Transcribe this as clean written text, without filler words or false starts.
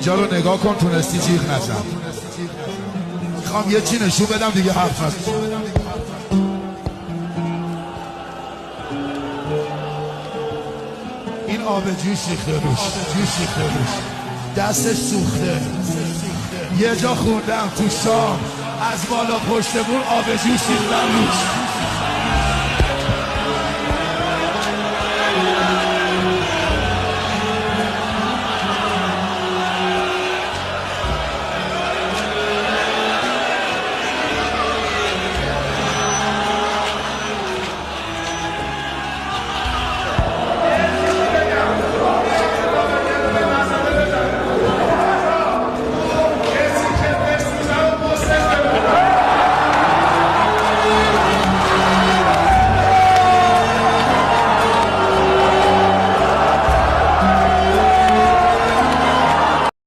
اینجا رو نگاه کن، تونستی جیغ نزن. میخوام یه چی نشون بدم دیگه حرف نزن. این آب جوش ریخته روش، دستش سوخته. یه جا خوندم تو شام از بالا پشت بون آب جوش ریختم روش.